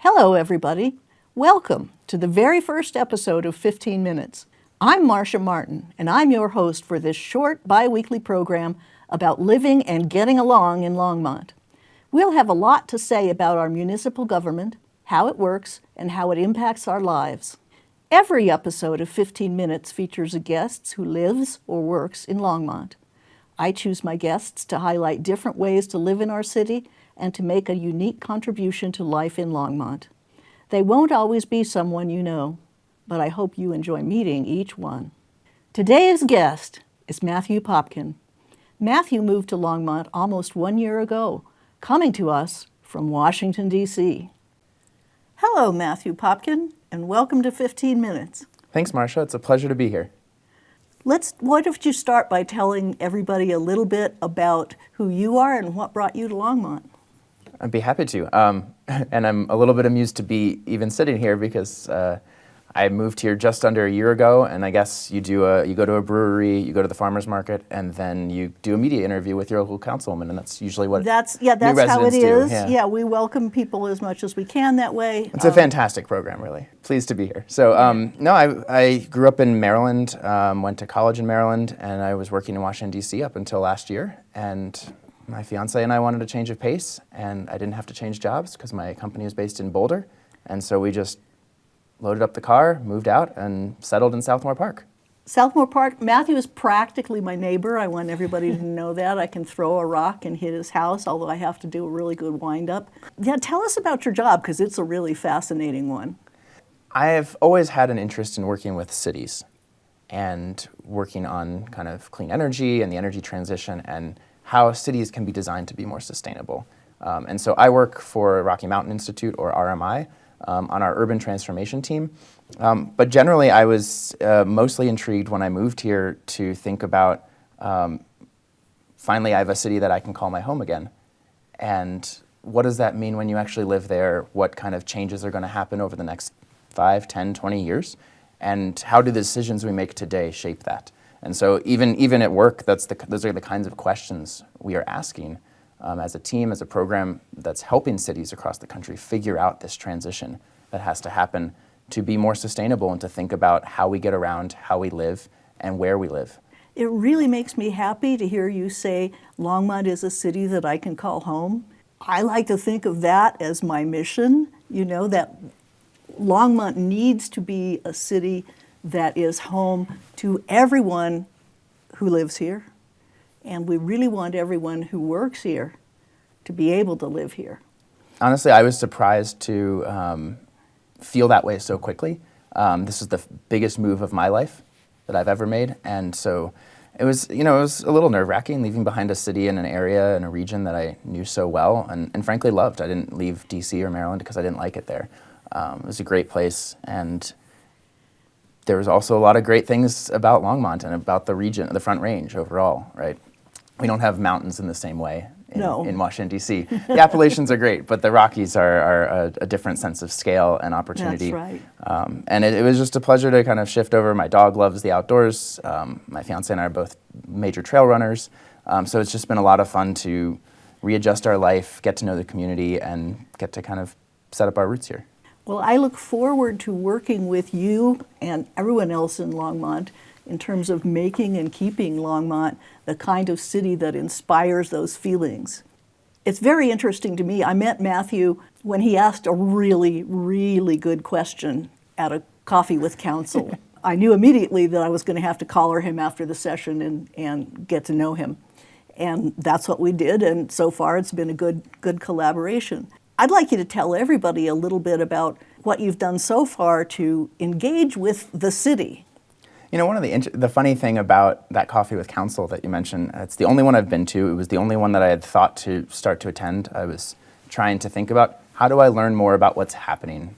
Hello, everybody. Welcome to the very first episode of 15 Minutes. I'm Marcia Martin, and I'm your host for this short bi-weekly program about living and getting along in Longmont. We'll have a lot to say about our municipal government, how it works, and how it impacts our lives. Every episode of 15 Minutes features a guest who lives or works in Longmont. I choose my guests to highlight different ways to live in our city and to make a unique contribution to life in Longmont. They won't always be someone you know, but I hope you enjoy meeting each one. Today's guest is Matthew Popkin. Matthew moved to Longmont almost 1 year ago, coming to us from Washington, D.C. Hello, Matthew Popkin, and welcome to 15 Minutes. Thanks, Marcia. It's a pleasure to be here. Why don't you start by telling everybody a little bit about who you are and what brought you to Longmont? I'd be happy to. And I'm a little bit amused to be even sitting here because I moved here just under a year ago, and I guess you go to a brewery, you go to the farmer's market, and then you do a media interview with your local councilwoman, and that's usually what that's new how it residents is. do. Yeah, we welcome people as much as we can that way. It's a fantastic program, really. Pleased to be here. So, I grew up in Maryland, went to college in Maryland, and I was working in Washington, D.C. up until last year, and my fiance and I wanted a change of pace, and I didn't have to change jobs because my company is based in Boulder, and so we just loaded up the car, moved out, and settled in Southmore Park. Southmore Park, Matthew is practically my neighbor. I want everybody to know that. I can throw a rock and hit his house, although I have to do a really good wind-up. Yeah, tell us about your job, because it's a really fascinating one. I have always had an interest in working with cities and working on kind of clean energy and the energy transition and how cities can be designed to be more sustainable. And so I work for Rocky Mountain Institute, or RMI, on our urban transformation team. But generally, I was mostly intrigued when I moved here to think about, finally I have a city that I can call my home again. And what does that mean when you actually live there? What kind of changes are going to happen over the next 5, 10, 20 years? And how do the decisions we make today shape that? And so even at work, those are the kinds of questions we are asking as a team, as a program that's helping cities across the country figure out this transition that has to happen to be more sustainable and to think about how we get around, how we live, and where we live. It really makes me happy to hear you say Longmont is a city that I can call home. I like to think of that as my mission, that Longmont needs to be a city that is home to everyone who lives here. And we really want everyone who works here to be able to live here. Honestly, I was surprised to feel that way so quickly. This is the biggest move of my life that I've ever made. And so it was a little nerve-wracking leaving behind a city and an area and a region that I knew so well and frankly loved. I didn't leave D.C. or Maryland because I didn't like it there. It was a great place, and there was also a lot of great things about Longmont and about the region, the Front Range overall, right? We don't have mountains in the same way in Washington, D.C. The Appalachians are great, but the Rockies are a different sense of scale and opportunity. That's right. And it was just a pleasure to kind of shift over. My dog loves the outdoors. My fiance and I are both major trail runners. So it's just been a lot of fun to readjust our life, get to know the community, and get to kind of set up our roots here. Well, I look forward to working with you and everyone else in Longmont in terms of making and keeping Longmont the kind of city that inspires those feelings. It's very interesting to me. I met Matthew when he asked a really, really good question at a coffee with council. I knew immediately that I was going to have to collar him after the session and get to know him. And that's what we did, and so far it's been a good collaboration. I'd like you to tell everybody a little bit about what you've done so far to engage with the city. One of the funny thing about that coffee with council that you mentioned, it's the only one I've been to. It was the only one that I had thought to start to attend. I was trying to think about how do I learn more about what's happening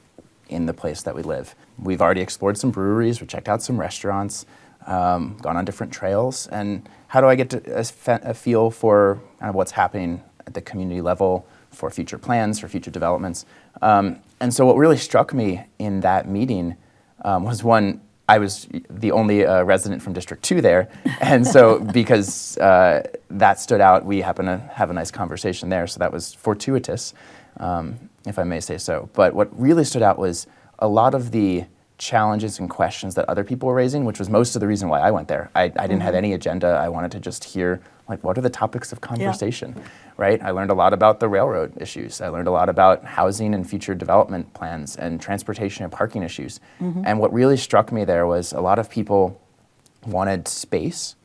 in the place that we live. We've already explored some breweries, we checked out some restaurants, gone on different trails, and how do I get a feel for kind of what's happening at the community level, for future plans, for future developments. And so what really struck me in that meeting was one, I was the only resident from District 2 there, and so because that stood out, we happened to have a nice conversation there, so that was fortuitous. if I may say so. But what really stood out was a lot of the challenges and questions that other people were raising, which was most of the reason why I went there. I didn't have any agenda. I wanted to just hear, like, what are the topics of conversation, right? I learned a lot about the railroad issues. I learned a lot about housing and future development plans and transportation and parking issues. And what really struck me there was a lot of people wanted space,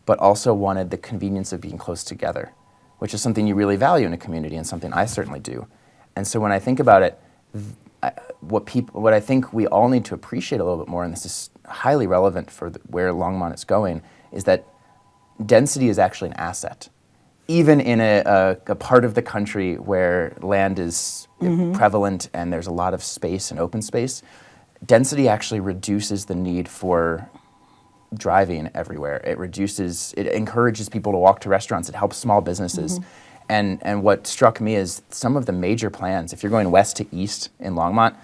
but also wanted the convenience of being close together, which is something you really value in a community and something I certainly do. And so when I think about it, what I think we all need to appreciate a little bit more, and this is highly relevant for where Longmont is going, is that density is actually an asset. Even in a part of the country where land is prevalent and there's a lot of space and open space, density actually reduces the need for driving everywhere. It encourages people to walk to restaurants. It helps small businesses. And what struck me is some of the major plans, if you're going west to east in Longmont,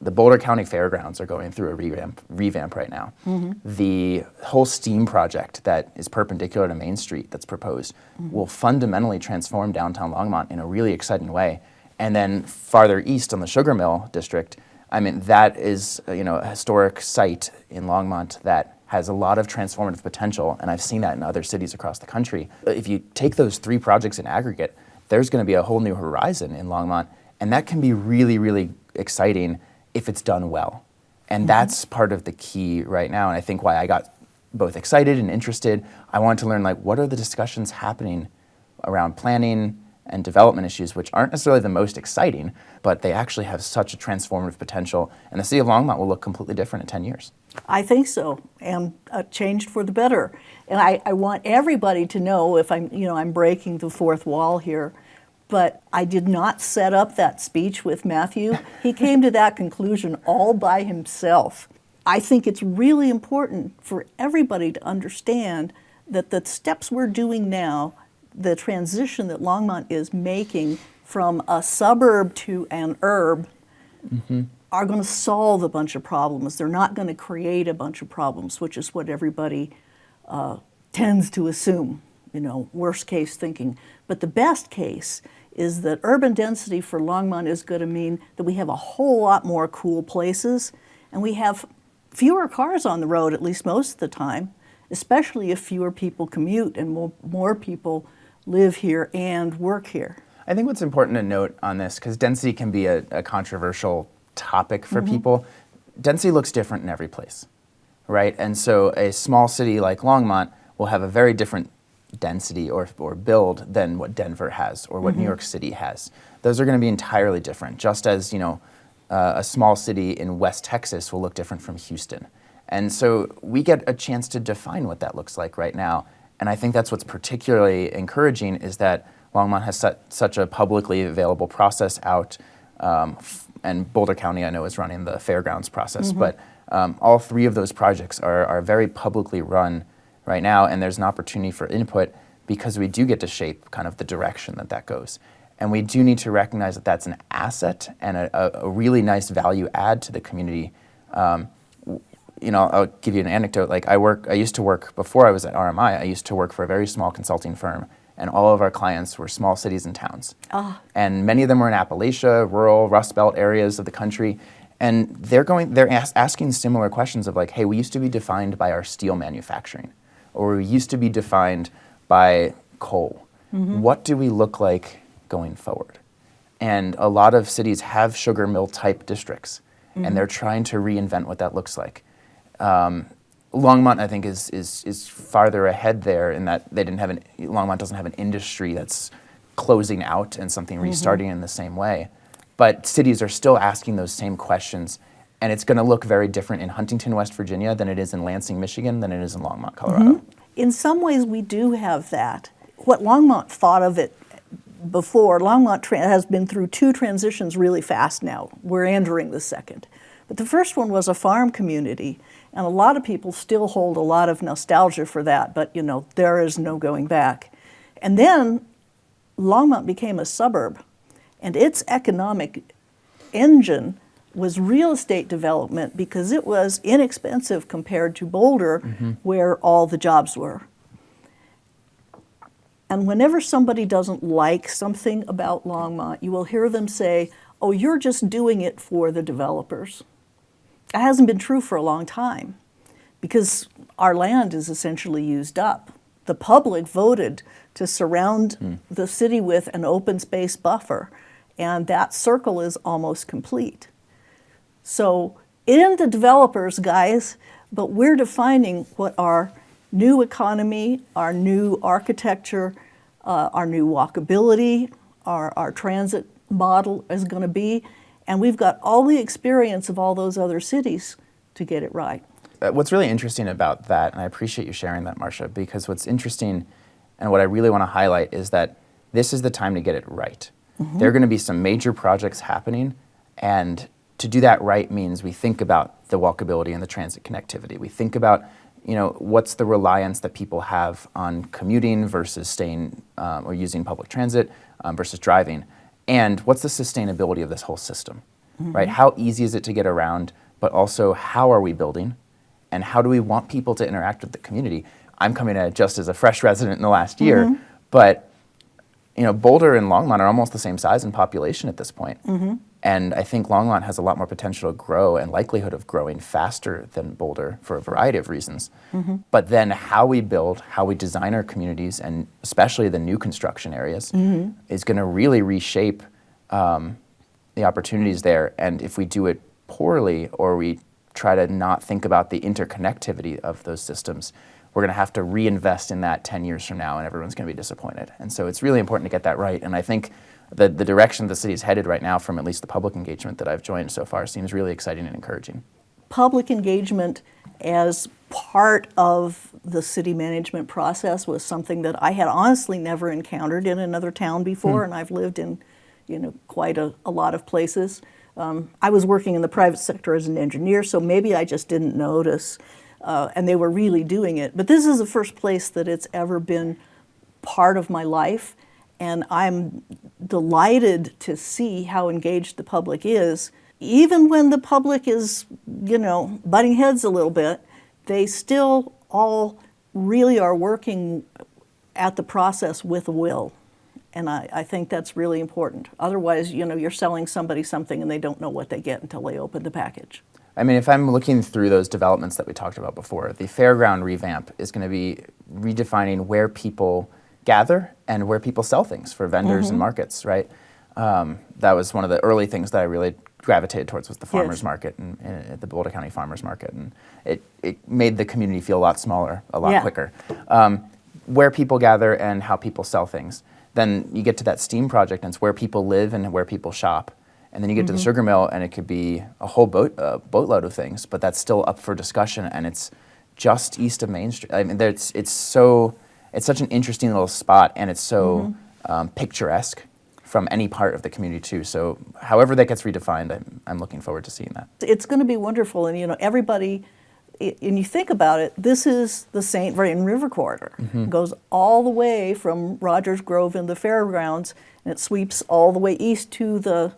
the Boulder County Fairgrounds are going through a revamp right now. The whole STEAM project that is perpendicular to Main Street that's proposed will fundamentally transform downtown Longmont in a really exciting way. And then farther east on the Sugar Mill District, I mean, that is a historic site in Longmont that has a lot of transformative potential, and I've seen that in other cities across the country. If you take those three projects in aggregate, there's going to be a whole new horizon in Longmont, and that can be really, really exciting if it's done well. And that's part of the key right now, and I think why I got both excited and interested. I wanted to learn, like, what are the discussions happening around planning and development issues, which aren't necessarily the most exciting, but they actually have such a transformative potential, and the city of Longmont will look completely different in 10 years. I think so, and changed for the better. And I want everybody to know, if I'm breaking the fourth wall here, but I did not set up that speech with Matthew. He came to that conclusion all by himself. I think it's really important for everybody to understand that the steps we're doing now, the transition that Longmont is making from a suburb to an urb, are going to solve a bunch of problems. They're not going to create a bunch of problems, which is what everybody tends to assume, worst case thinking. But the best case is that urban density for Longmont is going to mean that we have a whole lot more cool places, and we have fewer cars on the road, at least most of the time, especially if fewer people commute and more people live here and work here. I think what's important to note on this, because density can be a controversial topic for people, density looks different in every place, right? And so a small city like Longmont will have a very different density or build than what Denver has or what New York City has. Those are going to be entirely different, just as a small city in West Texas will look different from Houston. And so we get a chance to define what that looks like right now. And I think that's what's particularly encouraging, is that Longmont has such a publicly available process out, and Boulder County, I know, is running the fairgrounds process, but all three of those projects are very publicly run right now, and there's an opportunity for input because we do get to shape kind of the direction that goes. And we do need to recognize that that's an asset and a really nice value add to the community. I'll give you an anecdote. Like I used to work, before I was at RMI, I used to work for a very small consulting firm, and all of our clients were small cities and towns. And many of them were in Appalachia, rural, Rust Belt areas of the country. And they're asking similar questions of like, hey, we used to be defined by our steel manufacturing, or we used to be defined by coal. What do we look like going forward? And a lot of cities have sugar mill type districts, and they're trying to reinvent what that looks like. Longmont, I think, is farther ahead there in that Longmont doesn't have an industry that's closing out and something restarting in the same way. But cities are still asking those same questions, and it's going to look very different in Huntington, West Virginia than it is in Lansing, Michigan, than it is in Longmont, Colorado. In some ways, we do have that. What Longmont thought of it before, Longmont has been through two transitions really fast now. We're entering the second. But the first one was a farm community, and a lot of people still hold a lot of nostalgia for that, but there is no going back. And then Longmont became a suburb, and its economic engine was real estate development because it was inexpensive compared to Boulder, where all the jobs were. And whenever somebody doesn't like something about Longmont, you will hear them say, oh, you're just doing it for the developers. That hasn't been true for a long time because our land is essentially used up. The public voted to surround the city with an open space buffer, and that circle is almost complete. So it isn't the developers, guys, but we're defining what our new economy, our new architecture, our new walkability, our transit model is going to be, and we've got all the experience of all those other cities to get it right. What's really interesting about that, and I appreciate you sharing that, Marcia, because what's interesting and what I really want to highlight is that this is the time to get it right. There are going to be some major projects happening, and to do that right means we think about the walkability and the transit connectivity. We think about, what's the reliance that people have on commuting versus staying or using public transit versus driving, and what's the sustainability of this whole system, right? How easy is it to get around, but also how are we building, and how do we want people to interact with the community? I'm coming at it just as a fresh resident in the last year, but Boulder and Longmont are almost the same size in population at this point. And I think Longmont has a lot more potential to grow and likelihood of growing faster than Boulder for a variety of reasons. But then how we build, how we design our communities, and especially the new construction areas, is going to really reshape the opportunities there. And if we do it poorly, or we try to not think about the interconnectivity of those systems, we're going to have to reinvest in that 10 years from now, and everyone's going to be disappointed. And so it's really important to get that right. And I think the direction the city is headed right now, from at least the public engagement that I've joined so far, seems really exciting and encouraging. Public engagement as part of the city management process was something that I had honestly never encountered in another town before, and I've lived in quite a lot of places. I was working in the private sector as an engineer, so maybe I just didn't notice. And they were really doing it. But this is the first place that it's ever been part of my life, and I'm delighted to see how engaged the public is. Even when the public is, butting heads a little bit, they still all really are working at the process with a will. And I think that's really important. Otherwise, you're selling somebody something and they don't know what they get until they open the package. I mean, if I'm looking through those developments that we talked about before, the fairground revamp is going to be redefining where people gather and where people sell things for vendors and markets, right? That was one of the early things that I really gravitated towards, was the farmers market and the Boulder County Farmers Market. And it made the community feel a lot smaller, a lot quicker. Where people gather and how people sell things. Then you get to that STEAM project, and it's where people live and where people shop. And then you get to the sugar mill, and it could be a whole boatload of things, but that's still up for discussion, and it's just east of Main Street. I mean, it's such an interesting little spot, and it's so picturesque from any part of the community too. So however that gets redefined, I'm looking forward to seeing that. It's going to be wonderful, and everybody, and you think about it, this is the St. Vrain River Corridor. It goes all the way from Rogers Grove in the fairgrounds, and it sweeps all the way east to the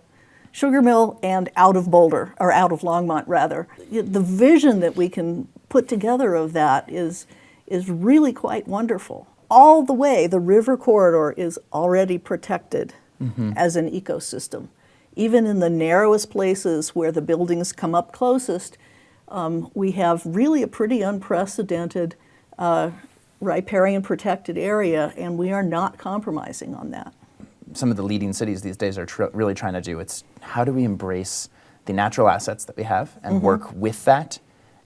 sugar mill and out of Boulder, or out of Longmont rather. The vision that we can put together of that is really quite wonderful. All the way, the river corridor is already protected as an ecosystem. Even in the narrowest places where the buildings come up closest, we have really a pretty unprecedented riparian protected area, and we are not compromising on that. Some of the leading cities these days are really trying to do, it's how do we embrace the natural assets that we have and work with that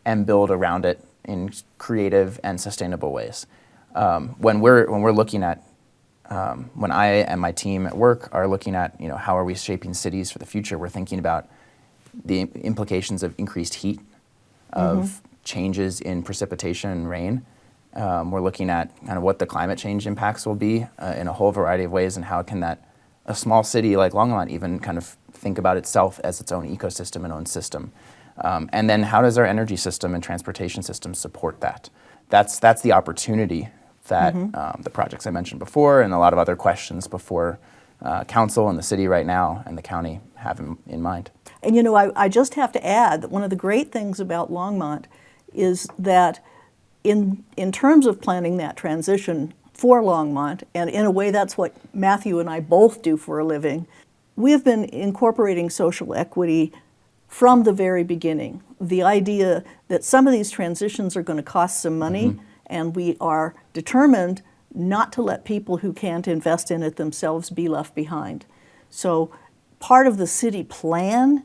and build around it in creative and sustainable ways. When we're looking at, when I and my team at work are looking at, how are we shaping cities for the future, we're thinking about the implications of increased heat, of changes in precipitation and rain. We're looking at kind of what the climate change impacts will be in a whole variety of ways, and how can a small city like Longmont even kind of think about itself as its own ecosystem and own system. And then how does our energy system and transportation system support that? That's the opportunity that the projects I mentioned before, and a lot of other questions before council and the city right now and the county have in mind. And I just have to add that one of the great things about Longmont is that in terms of planning that transition, for Longmont, and in a way that's what Matthew and I both do for a living. We have been incorporating social equity from the very beginning. The idea that some of these transitions are going to cost some money, and we are determined not to let people who can't invest in it themselves be left behind. So part of the city plan,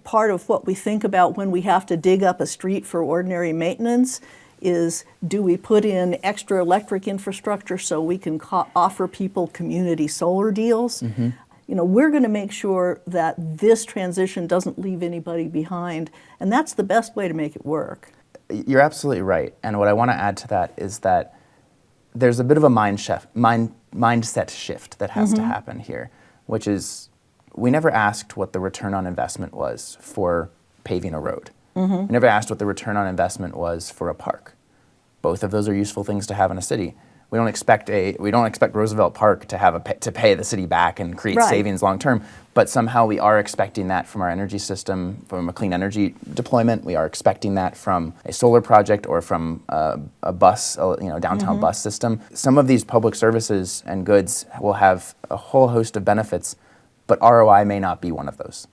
part of what we think about when we have to dig up a street for ordinary maintenance is, do we put in extra electric infrastructure so we can offer people community solar deals? You know, we're going to make sure that this transition doesn't leave anybody behind, and that's the best way to make it work. You're absolutely right. And what I want to add to that is that there's a bit of a mindset shift that has to happen here, which is we never asked what the return on investment was for paving a road. We never asked what the return on investment was for a park. Both of those are useful things to have in a city. We don't expect Roosevelt Park to pay the city back and create savings long term, but somehow we are expecting that from our energy system, from a clean energy deployment. We are expecting that from a solar project or from a bus, downtown bus system. Some of these public services and goods will have a whole host of benefits, but ROI may not be one of those.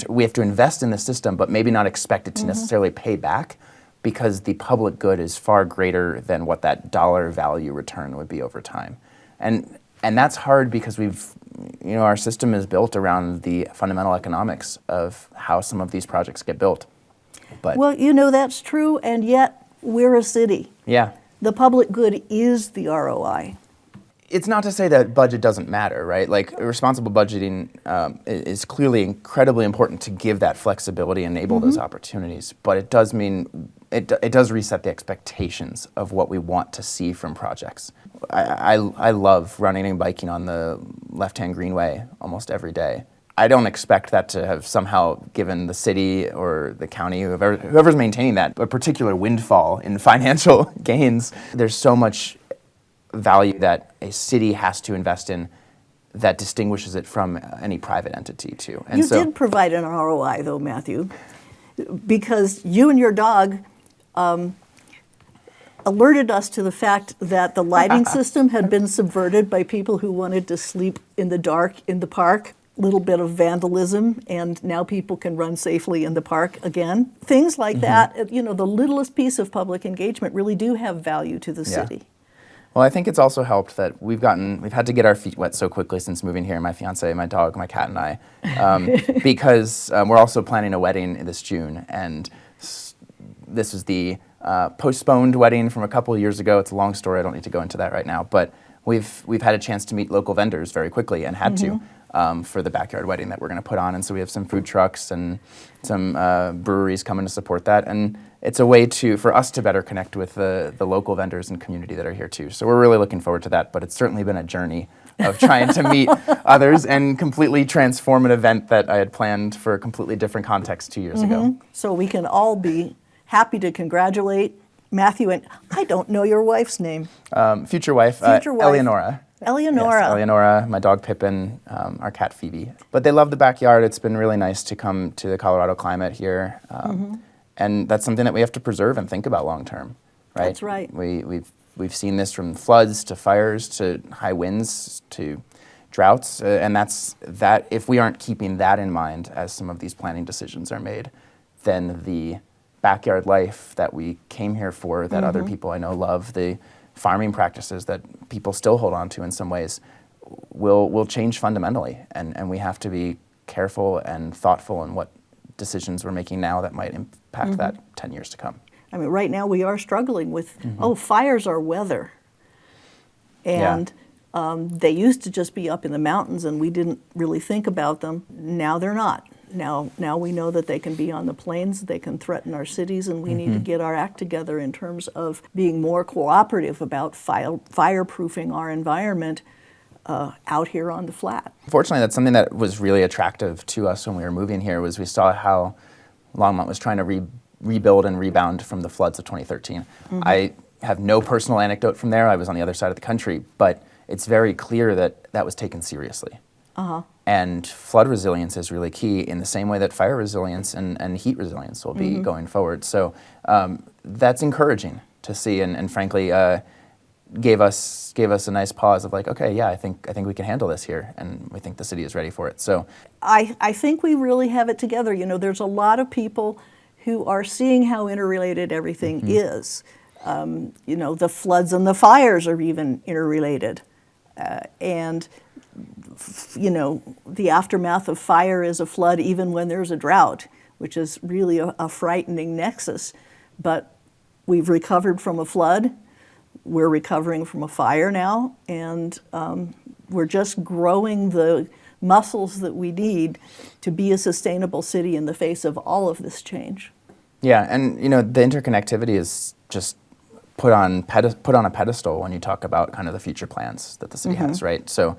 We have to invest in the system, but maybe not expect it to necessarily pay back, because the public good is far greater than what that dollar value return would be over time. And that's hard because our system is built around the fundamental economics of how some of these projects get built. But well, that's true, and yet we're a city. Yeah. The public good is the ROI. It's not to say that budget doesn't matter, right? Like, responsible budgeting is clearly incredibly important to give that flexibility, enable those opportunities. But it does mean it does reset the expectations of what we want to see from projects. I love running and biking on the left-hand greenway almost every day. I don't expect that to have somehow given the city or the county, whoever's maintaining that, a particular windfall in financial gains. There's so much value that a city has to invest in that distinguishes it from any private entity too. And you did provide an ROI though, Matthew, because you and your dog alerted us to the fact that the lighting system had been subverted by people who wanted to sleep in the dark in the park. Little bit of vandalism, and now people can run safely in the park again. Things like that, the littlest piece of public engagement really do have value to the city. Well, I think it's also helped that we've had to get our feet wet so quickly since moving here, my fiance, my dog, my cat, and I, because we're also planning a wedding this June, and this is the postponed wedding from a couple of years ago. It's a long story. I don't need to go into that right now, but we've had a chance to meet local vendors very quickly and had to for the backyard wedding that we're going to put on, and so we have some food trucks and some breweries coming to support that, and it's a way for us to better connect with the local vendors and community that are here too. So we're really looking forward to that, but it's certainly been a journey of trying to meet others and completely transform an event that I had planned for a completely different context 2 years ago. So we can all be happy to congratulate Matthew, and I don't know your wife's name. Future wife, Eleonora. Eleonora. Yes, Eleonora, my dog Pippin, our cat Phoebe. But they love the backyard. It's been really nice to come to the Colorado climate here. And that's something that we have to preserve and think about long term, right? That's right. We've seen this from floods to fires to high winds to droughts, and that if we aren't keeping that in mind as some of these planning decisions are made, then the backyard life that we came here for, that other people I know love, the farming practices that people still hold on to in some ways, will change fundamentally, and we have to be careful and thoughtful in what decisions we're making now that might impact that 10 years to come. I mean, right now we are struggling with, fires are weather. And they used to just be up in the mountains and we didn't really think about them. Now they're not. Now we know that they can be on the plains, they can threaten our cities, and we need to get our act together in terms of being more cooperative about fireproofing our environment out here on the flat. Fortunately, that's something that was really attractive to us when we were moving here, was we saw how Longmont was trying to rebuild and rebound from the floods of 2013. I have no personal anecdote from there. I was on the other side of the country, but it's very clear that that was taken seriously. And flood resilience is really key in the same way that fire resilience and heat resilience will be going forward. So that's encouraging to see, and frankly, gave us a nice pause of like, okay, yeah, I think we can handle this here, and we think the city is ready for it. So I think we really have it together. You know, there's a lot of people who are seeing how interrelated everything is. You know, the floods and the fires are even interrelated. And, you know, the aftermath of fire is a flood even when there's a drought, which is really a frightening nexus. But we've recovered from a flood. We're recovering from a fire now. And we're just growing the muscles that we need to be a sustainable city in the face of all of this change. Yeah, and, you know, the interconnectivity is just put on a pedestal when you talk about kind of the future plans that the city has, right? So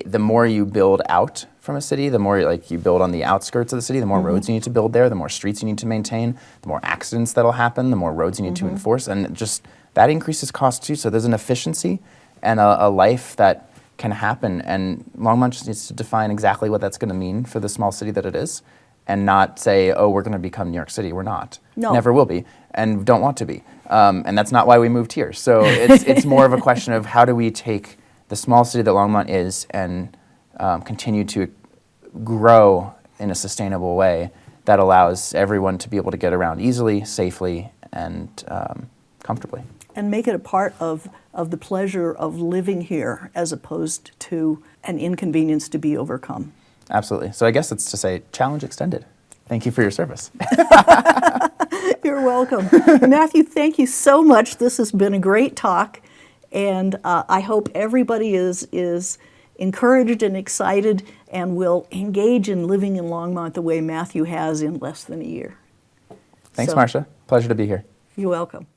the more you build out from a city, the more like you build on the outskirts of the city, the more roads you need to build there, the more streets you need to maintain, the more accidents that'll happen, the more roads you need to enforce, and just that increases costs too. So there's an efficiency and a life that can happen, and Longmont just needs to define exactly what that's going to mean for the small city that it is, and not say, oh, we're going to become New York City. We're not. No. Never will be, and don't want to be. And that's not why we moved here. So it's more of a question of how do we take the small city that Longmont is and continue to grow in a sustainable way that allows everyone to be able to get around easily, safely, and comfortably. And make it a part of the pleasure of living here as opposed to an inconvenience to be overcome. Absolutely. So I guess it's to say, challenge extended. Thank you for your service. You're welcome. Matthew, thank you so much. This has been a great talk, and I hope everybody is encouraged and excited and will engage in living in Longmont the way Matthew has in less than a year. Thanks, Marcia. Pleasure to be here. You're welcome.